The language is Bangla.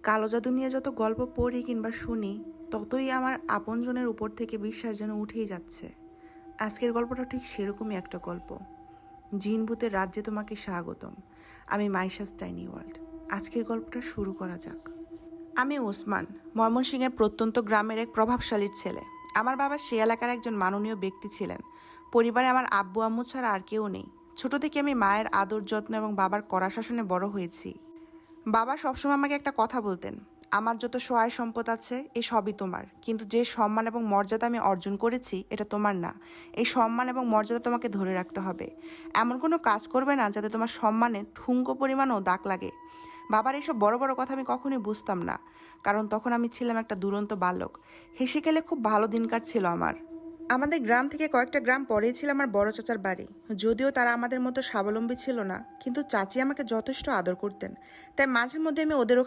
কালো জাদু নিয়ে যত গল্প পড়ি কিংবা শুনি, ততই আমার আপনজনের উপর থেকে বিশ্বাস যেন উঠেই যাচ্ছে। আজকের গল্পটা ঠিক সেরকমই একটা গল্প। জিন ভূতের রাজ্যে তোমাকে স্বাগতম। আমি মাইশাস টাইনি ওয়ার্ল্ড। আজকের গল্পটা শুরু করা যাক। আমি ওসমান, ময়মনসিংহের প্রত্যন্ত গ্রামের এক প্রভাবশালীর ছেলে। আমার বাবা সে এলাকার একজন মাননীয় ব্যক্তি ছিলেন। পরিবারে আমার আব্বু আম্মু ছাড়া আর কেউ নেই। ছোট থেকে আমি মায়ের আদর যত্ন এবং বাবার কড়া শাসনে বড় হয়েছি। বাবা সবসময় আমাকে একটা কথা বলতেন, আমার যত সহায় সম্পদ আছে এ সবই তোমার, কিন্তু যে সম্মান এবং মর্যাদা আমি অর্জন করেছি এটা তোমার না। এই সম্মান এবং মর্যাদা তোমাকে ধরে রাখতে হবে। এমন কোনো কাজ করবে না যাতে তোমার সম্মানে ঠুনকো পরিমাণও দাগ লাগে। বাবার এইসব বড় বড় কথা আমি কখনোই বুঝতাম না, কারণ তখন আমি ছিলাম একটা দুরন্ত বালক। হেসে খেলে খুব ভালো দিন কাটছিল আমার। আমাদের গ্রাম থেকে কয়েকটা গ্রাম পরেই ছিল আমার বড় চাচার বাড়ি। যদিও তারা আমাদের মতো স্বাবলম্বী ছিল না, কিন্তু চাচি আমাকে যথেষ্ট আদর করতেন। তাই মাঝে মধ্যে আমি ওদের